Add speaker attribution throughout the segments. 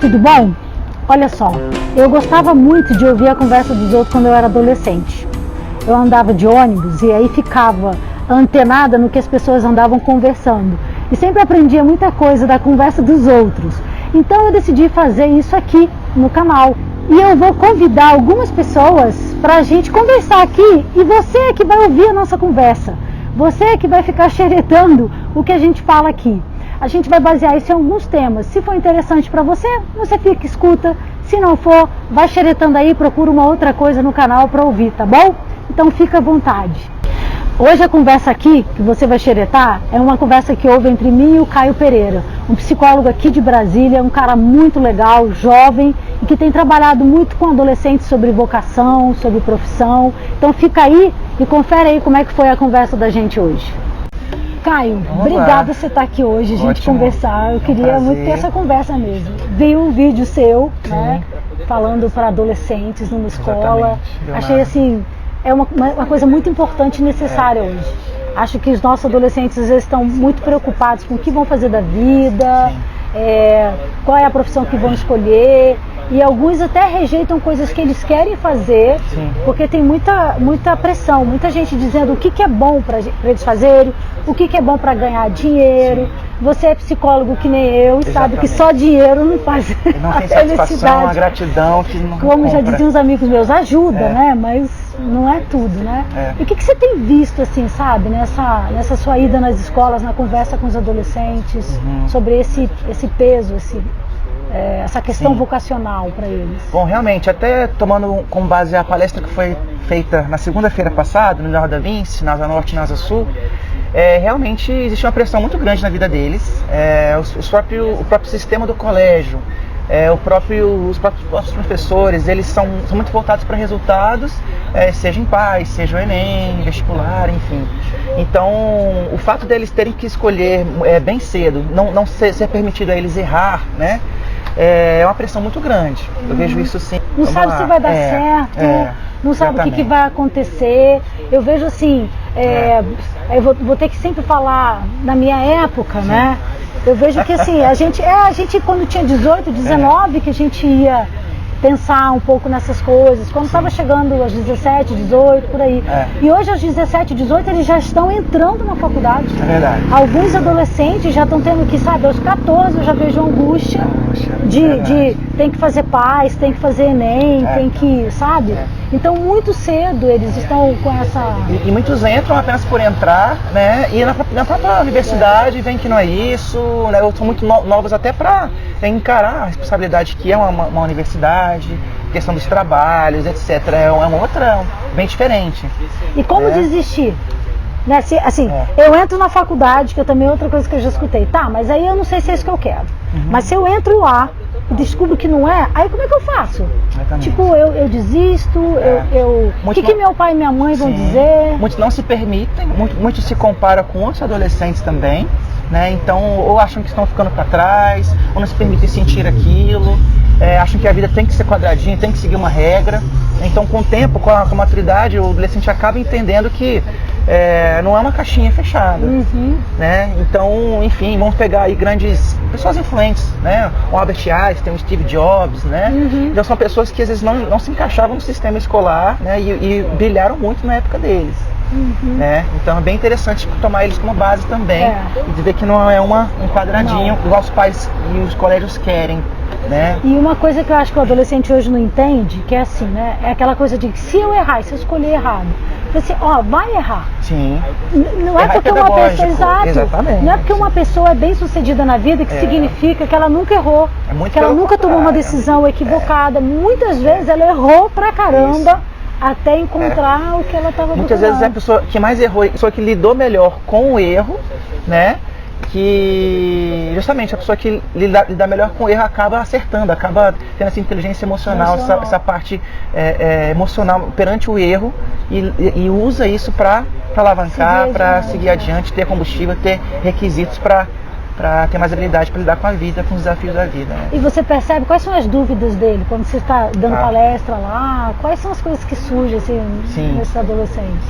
Speaker 1: tudo bom? Olha só, eu gostava muito de ouvir a conversa dos outros quando eu era adolescente. Eu andava de ônibus e aí ficava antenada no que as pessoas andavam conversando. E sempre aprendia muita coisa da conversa dos outros. Então eu decidi fazer isso aqui no canal. E eu vou convidar algumas pessoas para a gente conversar aqui. E você é que vai ouvir a nossa conversa. Você é que vai ficar xeretando o que a gente fala aqui. A gente vai basear isso em alguns temas. Se for interessante para você, você fica, escuta. Se não for, vai xeretando aí, procura uma outra coisa no canal para ouvir, tá bom? Então fica à vontade. Hoje a conversa aqui, que você vai xeretar, é uma conversa que houve entre mim e o Caio Pereira, um psicólogo aqui de Brasília, um cara muito legal, jovem, e que tem trabalhado muito com adolescentes sobre vocação, sobre profissão. Então fica aí e confere aí como é que foi a conversa da gente hoje. Caio, obrigada por você estar aqui hoje, a gente conversar. Eu queria muito ter essa conversa mesmo. Vi um vídeo seu, né, falando para adolescentes numa escola. Achei assim, é uma coisa muito importante e necessária hoje. Acho que os nossos adolescentes às vezes estão muito preocupados com o que vão fazer da vida, qual é a profissão que vão escolher. E alguns até rejeitam coisas que eles querem fazer, porque tem muita pressão, muita gente dizendo o que é bom para eles fazerem, o que é bom para ganhar dinheiro. Você é psicólogo que nem eu e sabe que só dinheiro não faz
Speaker 2: não
Speaker 1: a
Speaker 2: tem satisfação,
Speaker 1: felicidade.
Speaker 2: a gratidão que não
Speaker 1: Como
Speaker 2: compra.
Speaker 1: já diziam os amigos meus, ajuda, né? Mas não é tudo, né? E o que você tem visto, assim, sabe, nessa sua ida nas escolas, na conversa com os adolescentes, sobre esse peso, essa questão vocacional para eles?
Speaker 2: Bom, realmente, até tomando como base a palestra que foi feita na segunda-feira passada, no Largo da Vinci, na Asa Norte e na Asa Sul, realmente existe uma pressão muito grande na vida deles. O próprio sistema do colégio, os próprios professores, eles são muito voltados para resultados, seja em PAS, seja o Enem, vestibular, enfim. Então, o fato deles terem que escolher bem cedo, não ser permitido a eles errar, né? É uma pressão muito grande. Eu vejo isso sim.
Speaker 1: Não sabe se vai dar certo, não sabe o que vai acontecer. Eu vejo assim, eu vou ter que sempre falar na minha época, né? Eu vejo que assim, a gente quando tinha 18, 19, que a gente ia pensar um pouco nessas coisas, quando estava chegando aos 17, 18, por aí. E hoje aos 17, 18 eles já estão entrando na faculdade.
Speaker 2: É verdade.
Speaker 1: Alguns adolescentes já estão tendo que, sabe, aos 14 eu já vejo angústia de tem que fazer PAS, tem que fazer Enem, tem que, sabe? Então muito cedo eles estão com essa...
Speaker 2: E muitos entram apenas por entrar, né? E na própria universidade veem que não é isso, né? São muito novos até para encarar a responsabilidade que é uma universidade, questão dos trabalhos, etc. É uma outra, bem diferente.
Speaker 1: E como desistir? Né? Eu entro na faculdade, que eu também é outra coisa que eu já escutei. Tá, mas aí eu não sei se é isso que eu quero. Mas se eu entro lá e descubro que não é, aí como é que eu faço?
Speaker 2: Exatamente.
Speaker 1: Tipo, eu desisto, o que meu pai e minha mãe vão dizer?
Speaker 2: Muitos não se permitem, muitos se comparam com outros adolescentes também, né? Então, ou acham que estão ficando para trás, ou não se permitem sentir aquilo, acham que a vida tem que ser quadradinha, tem que seguir uma regra. Então, com o tempo, com a maturidade, o adolescente acaba entendendo que não é uma caixinha fechada, né? Então, enfim, vamos pegar aí grandes pessoas influentes, né? O Albert Einstein, o Steve Jobs, né? Então são pessoas que às vezes não se encaixavam no sistema escolar, né? E brilharam muito na época deles. Né? Então é bem interessante tomar eles como base também e ver que não é um quadradinho igual os pais e os colégios querem. Né?
Speaker 1: E uma coisa que eu acho que o adolescente hoje não entende, que é assim, né? É aquela coisa de que se eu errar, se eu escolher errado, você, vai errar.
Speaker 2: Sim.
Speaker 1: Não é porque uma pessoa,
Speaker 2: exatamente.
Speaker 1: Não é porque uma pessoa é bem sucedida na vida que significa que ela nunca errou, que ela nunca tomou uma decisão equivocada. Muitas vezes ela errou pra caramba até encontrar o que ela estava procurando.
Speaker 2: Muitas vezes é a pessoa que mais errou, a pessoa que lidou melhor com o erro, né? Que justamente a pessoa que lida melhor com o erro acaba acertando, acaba tendo essa inteligência emocional, essa parte emocional perante o erro e usa isso para alavancar, para seguir adiante, ter combustível, ter requisitos para ter mais habilidade para lidar com a vida, com os desafios da vida. Né?
Speaker 1: E você percebe quais são as dúvidas dele quando você está dando palestra lá? Quais são as coisas que surgem assim, nesses adolescentes?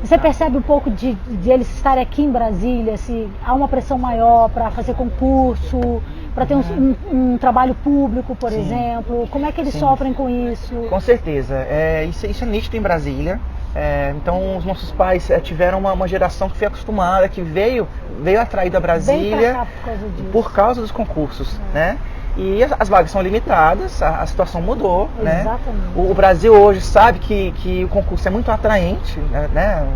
Speaker 1: Você percebe um pouco de eles estarem aqui em Brasília, se há uma pressão maior para fazer concurso? para ter um trabalho público, por exemplo? Como é que eles sofrem com isso?
Speaker 2: Com certeza. Isso é nítido em Brasília. Então, os nossos pais tiveram uma geração que foi acostumada, que veio atraída a Brasília por causa dos concursos, né? E as vagas são limitadas, a situação mudou, né? O Brasil hoje sabe que o concurso é muito atraente, né?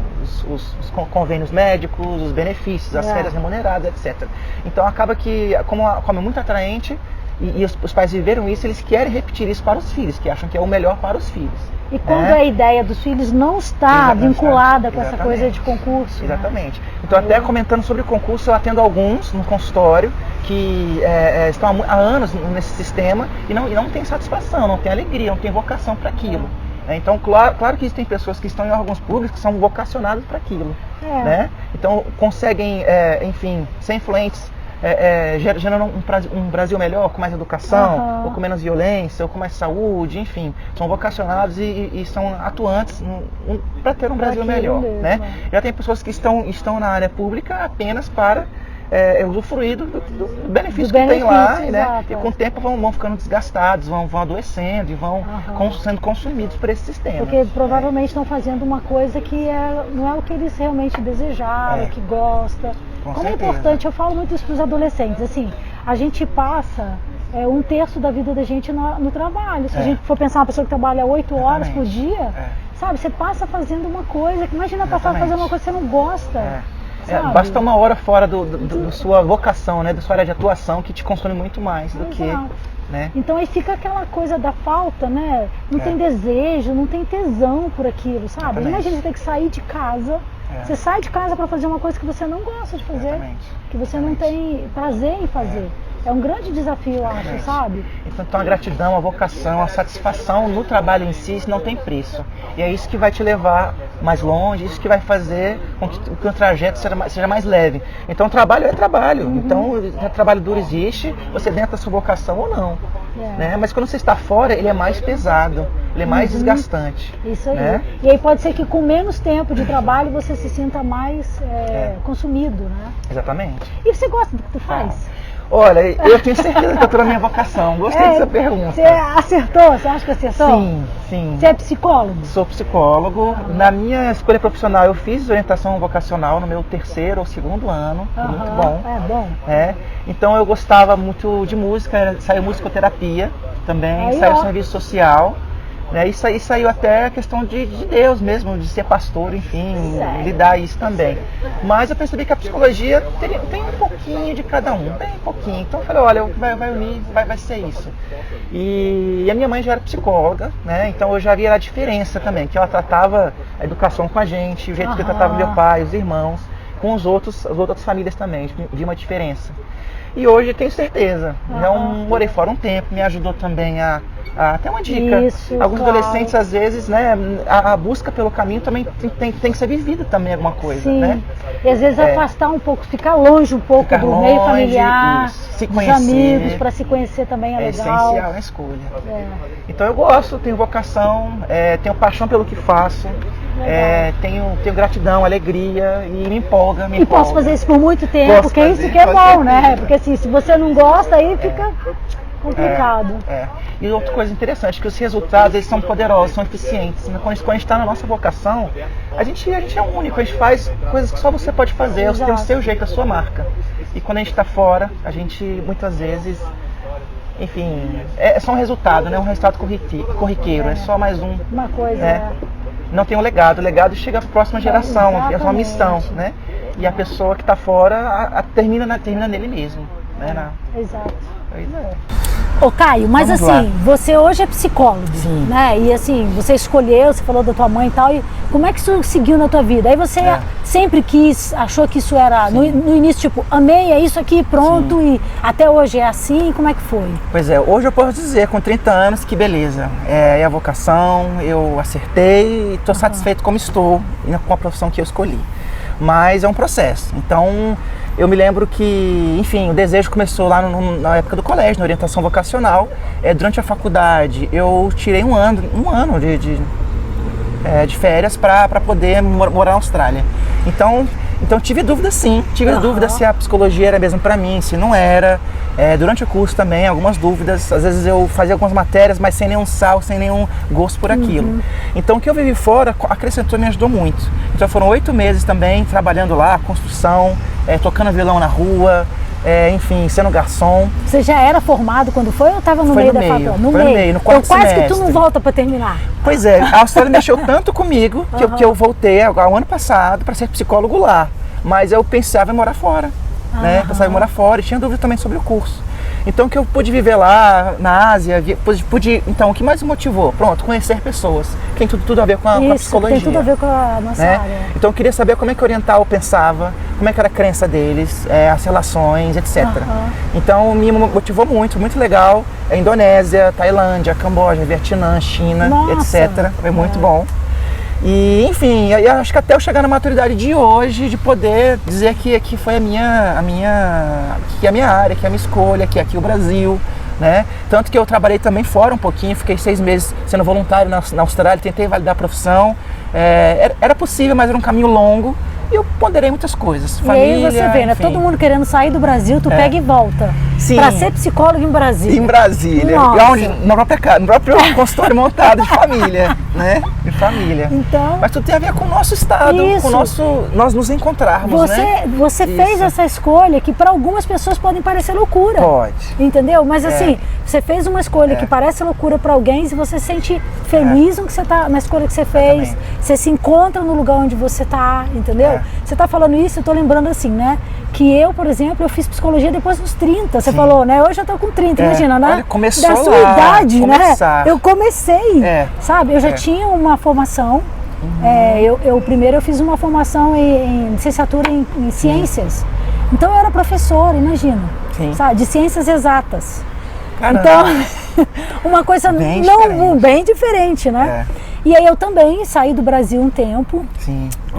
Speaker 2: Os convênios médicos, os benefícios, as férias remuneradas, etc. Então acaba que, como é muito atraente, e os pais viveram isso, eles querem repetir isso para os filhos, que acham que é o melhor para os filhos.
Speaker 1: E quando a ideia dos filhos não está vinculada com essa coisa de concurso.
Speaker 2: Exatamente. Então, até comentando sobre o concurso, eu atendo alguns no consultório que estão há anos nesse sistema e não tem satisfação, não tem alegria, não tem vocação para aquilo. Então, claro que existem pessoas que estão em órgãos públicos que são vocacionadas para aquilo. Né? Então, conseguem, enfim, ser influentes, gerando um Brasil melhor, com mais educação, ou com menos violência, ou com mais saúde, enfim. São vocacionados e são atuantes para ter um Brasil melhor. Né? Já tem pessoas que estão na área pública apenas para usufruir do benefício que tem lá, né? E com o tempo vão ficando desgastados, vão adoecendo e vão sendo consumidos por esse sistema.
Speaker 1: Porque provavelmente estão fazendo uma coisa que não é o que eles realmente desejaram, que gostam. Como é importante, eu falo muito isso para os adolescentes, assim, a gente passa 1/3 da vida da gente no trabalho. Se a gente for pensar uma pessoa que trabalha 8 horas por dia, sabe, você passa fazendo uma coisa, imagina passar fazendo uma coisa que você não gosta.
Speaker 2: Basta uma hora fora da sua vocação, né, da sua área de atuação, que te consome muito mais do que... Né?
Speaker 1: Então aí fica aquela coisa da falta, né? Não tem desejo, não tem tesão por aquilo, sabe? Imagina você ter que sair de casa, você sai de casa para fazer uma coisa que você não gosta de fazer, que você não tem prazer em fazer. É um grande desafio, eu acho, sabe?
Speaker 2: Então a gratidão, a vocação, a satisfação no trabalho em si não tem preço. E é isso que vai te levar mais longe, isso que vai fazer com que o trajeto seja mais leve. Então trabalho é trabalho. Então o trabalho duro existe, você dentro da sua vocação ou não. Né? Mas quando você está fora, ele é mais pesado, ele é mais desgastante.
Speaker 1: Isso aí.
Speaker 2: Né?
Speaker 1: E aí pode ser que com menos tempo de trabalho você se sinta mais consumido, né?
Speaker 2: Exatamente.
Speaker 1: E você gosta do que tu faz?
Speaker 2: Olha, eu tenho certeza que eu estou na minha vocação. Gostei dessa pergunta.
Speaker 1: Você acertou? Você acha que acertou?
Speaker 2: Sim.
Speaker 1: Você é psicólogo?
Speaker 2: Sou psicólogo. Na minha escolha profissional, eu fiz orientação vocacional no meu 3º ou 2º ano. Muito bom.
Speaker 1: É bom.
Speaker 2: Então eu gostava muito de música, saiu musicoterapia também, saiu serviço social. Isso aí saiu até a questão de Deus mesmo, de ser pastor, enfim, lidar isso também. Mas eu percebi que a psicologia tem um pouquinho de cada um, bem pouquinho. Então eu falei, olha, vai unir, vai ser isso. E a minha mãe já era psicóloga, né? Então eu já via a diferença também, que ela tratava a educação com a gente, o jeito que eu tratava meu pai, os irmãos, com as outras famílias também, vi uma diferença. E hoje eu tenho certeza. Já morei fora um tempo, me ajudou também até uma dica. Alguns adolescentes, às vezes, né, a busca pelo caminho também tem que ser vivida também alguma coisa. Né?
Speaker 1: E às vezes afastar um pouco, ficar longe um pouco do meio familiar,
Speaker 2: se
Speaker 1: dos
Speaker 2: conhecer,
Speaker 1: amigos, para se conhecer também é legal.
Speaker 2: É essencial na escolha. Então eu gosto, tenho vocação, tenho paixão pelo que faço. Tenho gratidão, alegria e me empolga.
Speaker 1: E posso fazer isso por muito tempo, porque isso que é bom, né? Porque assim, se você não gosta, aí fica complicado.
Speaker 2: E outra coisa interessante, que os resultados eles são poderosos, são eficientes. Quando a gente está na nossa vocação, a gente é único, a gente faz coisas que só você pode fazer, você tem o seu jeito, a sua marca. E quando a gente está fora, a gente muitas vezes... Enfim, é só um resultado, né? Um resultado corriqueiro, é só mais uma
Speaker 1: coisa.
Speaker 2: Não tem um legado, o legado chega para a próxima geração, é uma missão, né? E a pessoa que está fora termina nele mesmo, né?
Speaker 1: Exato. Ô Caio, mas assim, você hoje é psicólogo, né? E assim, você escolheu, você falou da tua mãe e tal, e como é que isso seguiu na tua vida? Aí você sempre achou que isso era, no início, tipo, amei, é isso aqui, pronto, e até hoje é assim, como é que foi?
Speaker 2: Pois é, hoje eu posso dizer, com 30 anos, que beleza, é a vocação, eu acertei e estou satisfeito como estou, com a profissão que eu escolhi. Mas é um processo, então... Eu me lembro que, enfim, o desejo começou lá na época do colégio, na orientação vocacional. Durante a faculdade, eu tirei um ano de férias para poder morar na Austrália. Então, Então tive dúvida sim, tive dúvida se a psicologia era mesmo para mim, se não era. Durante o curso também, algumas dúvidas, às vezes eu fazia algumas matérias, mas sem nenhum sal, sem nenhum gosto por aquilo. Então o que eu vivi fora acrescentou e me ajudou muito. Então foram 8 meses também trabalhando lá, construção, tocando violão na rua, enfim, sendo garçom.
Speaker 1: Você já era formado quando foi ou estava no meio da faculdade?
Speaker 2: No meio, no quarto
Speaker 1: então, quase
Speaker 2: semestre.
Speaker 1: que tu não volta para terminar.
Speaker 2: Pois é, a Austrália mexeu tanto comigo que eu voltei o ano passado para ser psicólogo lá. Mas eu pensava em morar fora, né? Pensava em morar fora e tinha dúvida também sobre o curso. Então o que eu pude viver lá na Ásia, então o que mais me motivou? Pronto, conhecer pessoas, que tem tudo a ver com a psicologia.
Speaker 1: Tem tudo a ver com a nossa área.
Speaker 2: Então eu queria saber como é que o oriental pensava, como é que era a crença deles, as relações, etc. Então me motivou muito, muito legal. Indonésia, Tailândia, Camboja, Vietnã, China, etc. Foi muito bom. E enfim, eu acho que até eu chegar na maturidade de hoje, de poder dizer que aqui foi a minha área, que é a minha escolha, que é aqui o Brasil, né? Tanto que eu trabalhei também fora um pouquinho, fiquei 6 meses sendo voluntário na Austrália, tentei validar a profissão. Era possível, mas era um caminho longo. E eu ponderei muitas coisas. Família,
Speaker 1: e aí você vê, né?
Speaker 2: Enfim.
Speaker 1: Todo mundo querendo sair do Brasil, tu pega e volta.
Speaker 2: Sim.
Speaker 1: Pra ser psicólogo em Brasília.
Speaker 2: Em Brasília. Na própria casa, no próprio consultório montado de família, né? De família.
Speaker 1: Então,
Speaker 2: mas tudo tem a ver com o nosso estado, com o nosso... Nós nos encontrarmos, né?
Speaker 1: Você fez essa escolha que para algumas pessoas podem parecer loucura.
Speaker 2: Pode.
Speaker 1: Entendeu? Mas assim, você fez uma escolha que parece loucura para alguém e você se sente feliz na escolha que você fez. Você se encontra no lugar onde você tá, entendeu? Você tá falando isso, eu tô lembrando assim, né? Que eu, por exemplo, eu fiz psicologia depois dos 30. Você falou, né? Hoje eu tô com 30, imagina, né?
Speaker 2: Olha, começou
Speaker 1: da sua idade, né? Eu comecei, sabe? Eu já tinha uma formação. Primeiro eu fiz uma formação em licenciatura em ciências. Então eu era professora, imagina. Sabe? De ciências exatas.
Speaker 2: Caramba.
Speaker 1: Então, uma coisa bem diferente, né? E aí eu também saí do Brasil um tempo.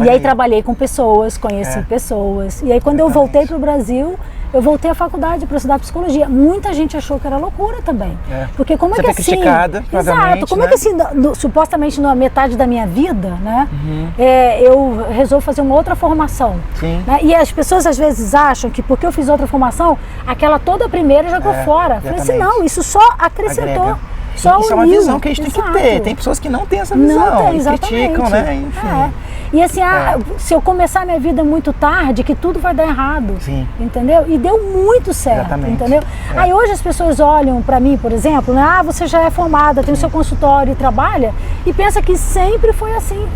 Speaker 1: E aí trabalhei com pessoas, conheci pessoas. E aí quando eu voltei para o Brasil, eu voltei à faculdade para estudar psicologia. Muita gente achou que era loucura também. Porque como é que assim...
Speaker 2: criticada,
Speaker 1: exato, como é que assim, supostamente na metade da minha vida, né? Eu resolvo fazer uma outra formação. Né? E as pessoas às vezes acham que porque eu fiz outra formação, aquela toda a primeira jogou fora. Eu falei assim, não, isso só acrescentou.
Speaker 2: Isso é uma visão que a gente tem que ter. Tem pessoas que não têm essa visão.
Speaker 1: Não tem,
Speaker 2: criticam, né? Enfim.
Speaker 1: E assim, se eu começar minha vida muito tarde, que tudo vai dar errado. Entendeu? E deu muito certo, entendeu? Aí hoje as pessoas olham pra mim, por exemplo, né? Você já é formada, tem o seu consultório e trabalha, e pensa que sempre foi assim.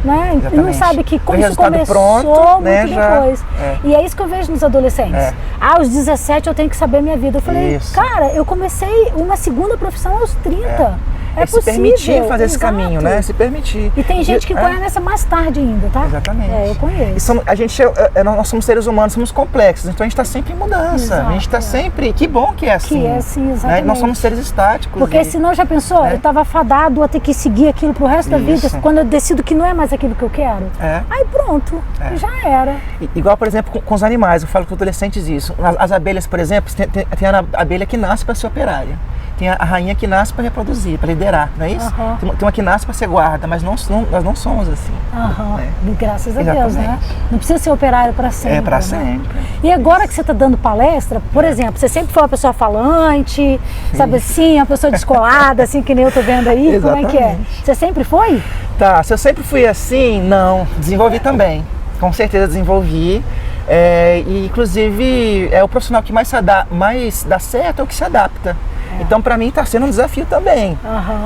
Speaker 1: Né? E não sabe que como isso começou pronto, muito depois. E é isso que eu vejo nos adolescentes. Aos 17 eu tenho que saber minha vida. Eu falei, cara, eu comecei uma segunda profissão aos 30. É possível.
Speaker 2: Se permitir fazer esse caminho, né? Se permitir.
Speaker 1: E tem gente que conhece mais tarde ainda, tá?
Speaker 2: Exatamente.
Speaker 1: Eu conheço.
Speaker 2: Nós somos seres humanos, somos complexos, então a gente está sempre em mudança. A gente está sempre... Que bom que é assim.
Speaker 1: Que é assim, exatamente.
Speaker 2: Né? Nós somos seres estáticos.
Speaker 1: Porque senão, já pensou? Eu estava fadado a ter que seguir aquilo pro resto da vida, quando eu decido que não é mais aquilo que eu quero. Aí pronto, já era.
Speaker 2: Igual, por exemplo, com os animais, eu falo com adolescentes isso. As abelhas, por exemplo, tem a abelha que nasce para ser operária. Tem a rainha que nasce para reproduzir, para liderar, não é isso? Tem uma que nasce para ser guarda, mas nós não somos assim.
Speaker 1: Graças a Deus, né? Não precisa ser operário para sempre.
Speaker 2: Para sempre.
Speaker 1: E agora que você está dando palestra, por exemplo, você sempre foi uma pessoa falante, sabe assim, uma pessoa descolada, assim, que nem eu tô vendo aí, como é que é? Você sempre foi?
Speaker 2: Tá, se eu sempre fui assim, não, desenvolvi também. Com certeza desenvolvi. E inclusive o profissional que mais dá certo é o que se adapta. Então para mim está sendo um desafio também.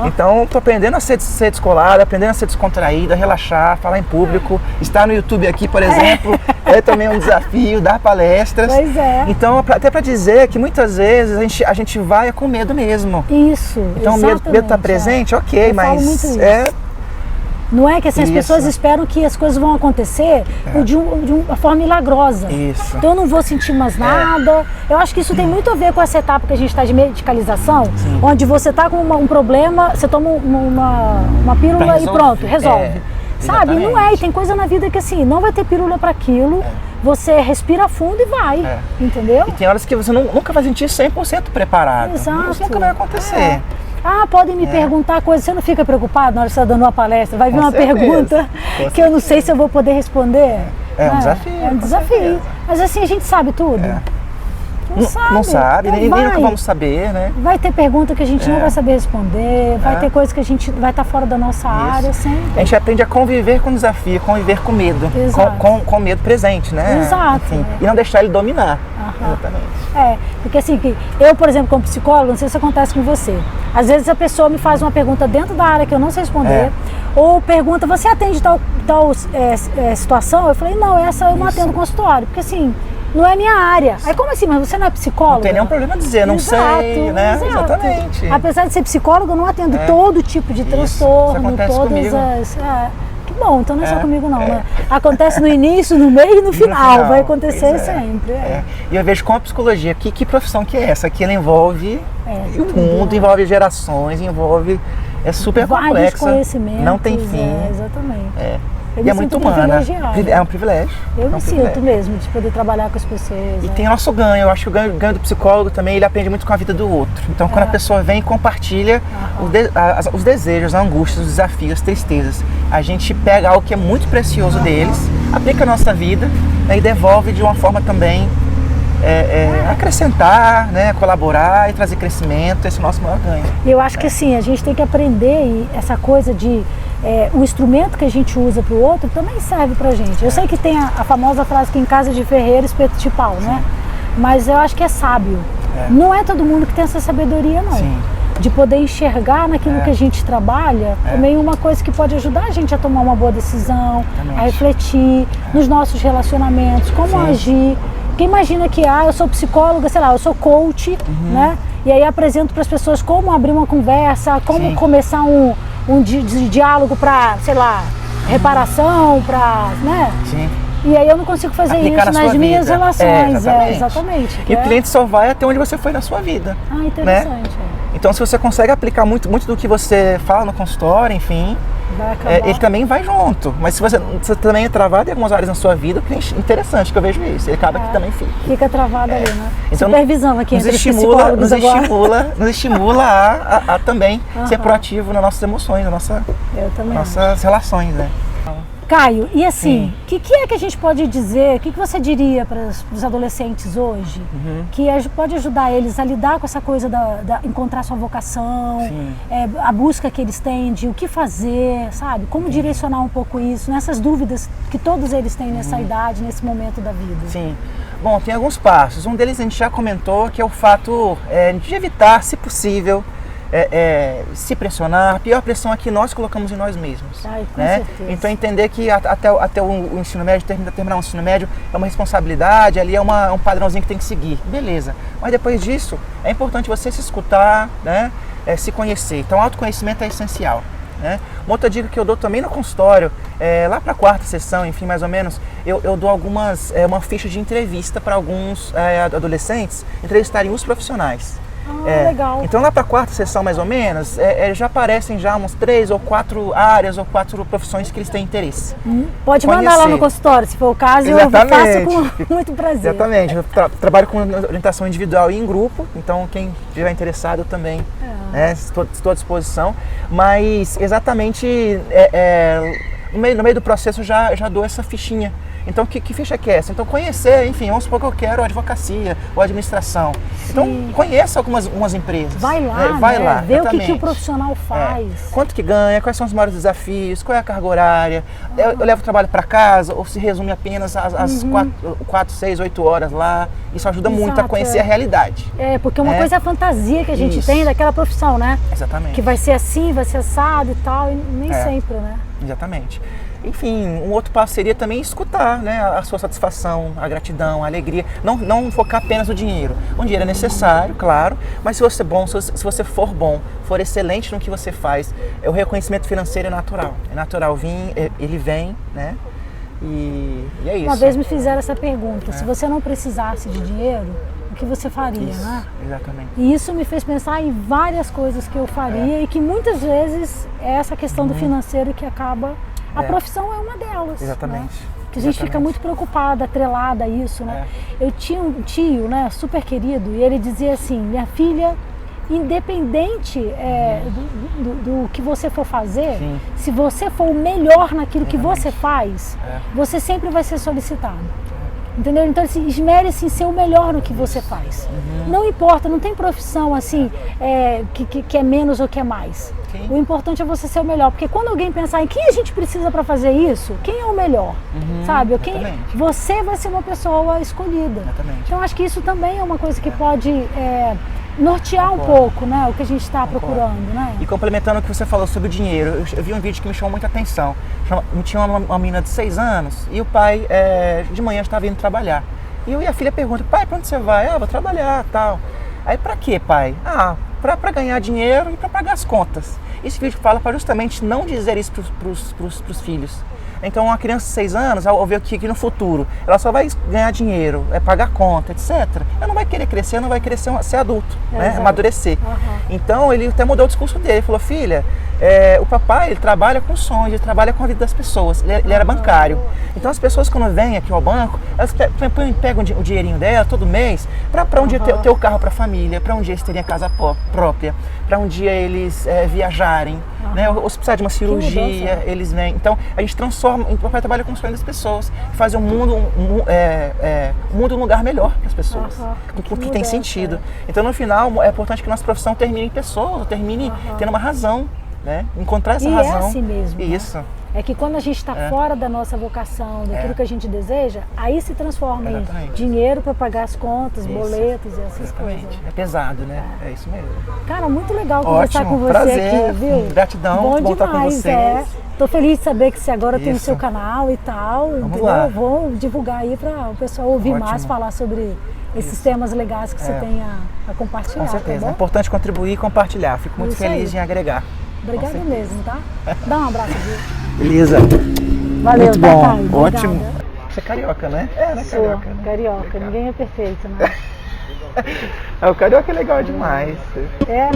Speaker 2: Então estou aprendendo a ser descolado, aprendendo a ser descontraído, a relaxar, falar em público. Estar no YouTube aqui, por exemplo, é também um desafio, dar palestras.
Speaker 1: Pois é.
Speaker 2: Então até para dizer que muitas vezes a gente vai com medo mesmo.
Speaker 1: Isso,
Speaker 2: então o medo está presente, ok, mas
Speaker 1: não é que assim, as pessoas esperam que as coisas vão acontecer de uma forma milagrosa.
Speaker 2: Isso.
Speaker 1: Então eu não vou sentir mais nada. Eu acho que isso tem muito a ver com essa etapa que a gente está de medicalização, onde você está com um problema, você toma uma pílula e pronto, resolve. Sabe? Não é, e tem coisa na vida que assim, não vai ter pílula para aquilo, você respira fundo e vai, entendeu?
Speaker 2: E tem horas que você nunca vai sentir 100% preparado.
Speaker 1: Exato.
Speaker 2: Isso nunca vai acontecer.
Speaker 1: Podem me perguntar coisas, você não fica preocupado na hora que você está dando uma palestra? Vai vir uma pergunta que eu não sei se eu vou poder responder.
Speaker 2: É um
Speaker 1: né?
Speaker 2: desafio.
Speaker 1: É um desafio. Mas assim, a gente sabe tudo?
Speaker 2: Não sabe,
Speaker 1: Então
Speaker 2: nem nunca vamos saber, né?
Speaker 1: Vai ter pergunta que a gente não vai saber responder, vai ter coisa que a gente vai estar fora da nossa área sempre.
Speaker 2: A gente aprende a conviver com o desafio, conviver com medo, com medo presente, né?
Speaker 1: Exato.
Speaker 2: Enfim, e não deixar ele dominar. Exatamente.
Speaker 1: Porque assim, eu, por exemplo, como psicólogo, não sei se acontece com você. Às vezes a pessoa me faz uma pergunta dentro da área que eu não sei responder, ou pergunta, você atende tal situação? Eu falei, não, essa eu não atendo consultório, porque assim, não é minha área. Aí como assim, mas você não é psicóloga?
Speaker 2: Não tem nenhum problema dizer, não sei, né? Exatamente.
Speaker 1: Apesar de ser psicóloga, eu não atendo todo tipo de transtorno, todas as... Que bom, então não é só comigo não, né? Acontece no início, no meio e no final, vai acontecer sempre.
Speaker 2: E eu vejo com a psicologia, que profissão que é essa? Que ela envolve o mundo, envolve gerações, envolve... É super complexa,
Speaker 1: conhecimentos,
Speaker 2: não tem fim.
Speaker 1: Exatamente.
Speaker 2: E é muito humana. É um privilégio.
Speaker 1: Eu me sinto mesmo de poder trabalhar com as pessoas.
Speaker 2: E tem nosso ganho. Eu acho que o ganho do psicólogo também, ele aprende muito com a vida do outro. Então, quando a pessoa vem e compartilha os desejos, as angústias, os desafios, as tristezas, a gente pega algo que é muito precioso deles, aplica a nossa vida, né, e devolve de uma forma também acrescentar, né, colaborar e trazer crescimento. Esse é o nosso maior ganho.
Speaker 1: E eu acho que assim, a gente tem que aprender essa coisa de o instrumento que a gente usa para o outro também serve pra gente. Eu sei que tem a famosa frase que em casa de ferreiro espeto de pau, né? Mas eu acho que é sábio. Não é todo mundo que tem essa sabedoria, não.
Speaker 2: Sim.
Speaker 1: De poder enxergar naquilo que a gente trabalha também uma coisa que pode ajudar a gente a tomar uma boa decisão, a refletir nos nossos relacionamentos, como agir. Porque imagina que eu sou psicóloga, sei lá, eu sou coach, né? E aí apresento para as pessoas como abrir uma conversa, como começar um diálogo para, sei lá, reparação, para, né?
Speaker 2: Sim.
Speaker 1: E aí eu não consigo fazer
Speaker 2: aplicar
Speaker 1: isso nas minhas relações. Exatamente.
Speaker 2: E o cliente só vai até onde você foi na sua vida.
Speaker 1: Interessante.
Speaker 2: Né? Então, se você consegue aplicar muito do que você fala no consultório, enfim, ele também vai junto. Mas se você também é travado em algumas áreas na sua vida, interessante que eu vejo isso. Ele acaba que também fica.
Speaker 1: Fica travado ali, né?
Speaker 2: Então,
Speaker 1: supervisão aqui
Speaker 2: nos
Speaker 1: entre
Speaker 2: nos estimula a também ser proativo nas nossas emoções, nas nossas relações, né?
Speaker 1: Caio, e assim, o que é que a gente pode dizer, o que você diria para os adolescentes hoje, que pode ajudar eles a lidar com essa coisa da encontrar sua vocação, a busca que eles têm de o que fazer, sabe? Como direcionar um pouco isso, nessas dúvidas que todos eles têm nessa idade, nesse momento da vida.
Speaker 2: Sim. Bom, tem alguns passos. Um deles a gente já comentou, que é o fato de evitar, se possível, se pressionar. A pior pressão é que nós colocamos em nós mesmos.
Speaker 1: Com certeza.
Speaker 2: Então entender que até o ensino médio, terminar o ensino médio é uma responsabilidade, ali é um padrãozinho que tem que seguir. Beleza. Mas depois disso, é importante você se escutar, né? Se conhecer. Então autoconhecimento é essencial. Né? Uma outra dica que eu dou também no consultório, lá para a quarta sessão, enfim, mais ou menos, eu dou uma ficha de entrevista para alguns adolescentes entrevistarem os profissionais.
Speaker 1: Legal.
Speaker 2: Então lá para a quarta sessão mais ou menos, já aparecem já umas 3 ou 4 áreas ou 4 profissões que eles têm interesse.
Speaker 1: Pode mandar lá no consultório, se for o caso. Exatamente. Eu faço com muito prazer.
Speaker 2: Exatamente, eu trabalho com orientação individual e em grupo, então quem estiver interessado também, estou à disposição, mas exatamente no meio do processo eu já dou essa fichinha. Então, que ficha que é essa? Então, conhecer, enfim, vamos supor que eu quero advocacia ou administração. Então, conheça algumas empresas.
Speaker 1: Vai lá,
Speaker 2: vai lá.
Speaker 1: Vê o que o profissional faz.
Speaker 2: Quanto que ganha, quais são os maiores desafios, qual é a carga horária, eu levo o trabalho para casa ou se resume apenas às 4, 6, 8 horas lá. Isso ajuda muito a conhecer a realidade.
Speaker 1: Porque uma coisa é a fantasia que a gente tem daquela profissão, né?
Speaker 2: Exatamente.
Speaker 1: Que vai ser assim, vai ser assado e tal, e nem sempre, né?
Speaker 2: Exatamente. Enfim, um outro passo seria também escutar, né, a sua satisfação, a gratidão, a alegria. Não focar apenas no dinheiro. O dinheiro é necessário, claro, mas se você é bom, se você for bom, for excelente no que você faz, o reconhecimento financeiro é natural. É natural ele vem, né? E é isso.
Speaker 1: Uma vez me fizeram essa pergunta, se você não precisasse de dinheiro, o que você faria,
Speaker 2: isso,
Speaker 1: né?
Speaker 2: Exatamente.
Speaker 1: E isso me fez pensar em várias coisas que eu faria e que muitas vezes é essa questão do financeiro que acaba... A profissão é uma delas.
Speaker 2: Exatamente.
Speaker 1: Né? Que a gente fica muito preocupada, atrelada a isso, né? Eu tinha um tio, né, super querido, e ele dizia assim, minha filha, independente do que você for fazer,
Speaker 2: Sim.
Speaker 1: se você for o melhor naquilo que você faz, você sempre vai ser solicitado. Entendeu? Então, assim, esmere-se em ser o melhor no que você faz. Não importa, não tem profissão assim que é menos ou que é mais.
Speaker 2: Sim.
Speaker 1: O importante é você ser o melhor, porque quando alguém pensar em quem a gente precisa para fazer isso, quem é o melhor, sabe? Você vai ser uma pessoa escolhida.
Speaker 2: Exatamente.
Speaker 1: Então, acho que isso também é uma coisa que pode nortear um pouco, né, o que a gente está procurando, né?
Speaker 2: E complementando o que você falou sobre o dinheiro, eu vi um vídeo que me chamou muita atenção. Tinha uma menina de 6 anos e o pai de manhã estava indo trabalhar. E a filha pergunta: pai, para onde você vai? Ah, vou trabalhar, tal. Aí, para quê, pai? Ah, para ganhar dinheiro e para pagar as contas. Esse vídeo fala para justamente não dizer isso para os filhos. Então, uma criança de 6 anos, ao ver que no futuro ela só vai ganhar dinheiro, pagar conta, etc., ela não vai querer crescer, não vai querer ser adulto, né? Amadurecer. Então, ele até mudou o discurso dele. Ele falou: filha, o papai, ele trabalha com sonhos, ele trabalha com a vida das pessoas. Ele era bancário. Então, as pessoas, quando vêm aqui ao banco, elas pegam o dinheirinho dela todo mês para um dia ter o carro para a família, para um dia eles terem a casa própria, para um dia eles viajarem, né? Ou se precisar de uma cirurgia, eles vêm. Então, a gente transforma. O papai trabalha com os sonhos das pessoas, fazer um mundo um lugar melhor para as pessoas, que tem sentido. Então, no final, é importante que nossa profissão termine em pessoas, termine tendo uma razão, né? Encontrar essa razão.
Speaker 1: É assim mesmo.
Speaker 2: Isso.
Speaker 1: Né? É que quando a gente está fora da nossa vocação, daquilo que a gente deseja, aí se transforma em dinheiro para pagar as contas, boletos e essas coisas.
Speaker 2: É pesado, né? É isso mesmo.
Speaker 1: Cara, muito legal conversar com você
Speaker 2: prazer,
Speaker 1: aqui, viu?
Speaker 2: Gratidão,
Speaker 1: bom
Speaker 2: estar com vocês.
Speaker 1: Tô feliz de saber que você agora tem o seu canal e tal.
Speaker 2: Vamos lá.
Speaker 1: Vou divulgar aí para o pessoal ouvir mais, falar sobre esses temas legais que você tem a compartilhar.
Speaker 2: Com certeza.
Speaker 1: Tá
Speaker 2: É importante contribuir e compartilhar. Fico muito feliz em agregar.
Speaker 1: Obrigada mesmo, tá? Dá um abraço, viu?
Speaker 2: Beleza.
Speaker 1: Valeu,
Speaker 2: muito bom.
Speaker 1: Pai.
Speaker 2: Ótimo. Você é carioca, né? Né?
Speaker 1: Sou carioca. Ninguém é perfeito, né?
Speaker 2: O carioca é legal demais.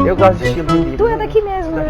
Speaker 2: Eu gosto de estilo de vida.
Speaker 1: Tu é daqui mesmo, né?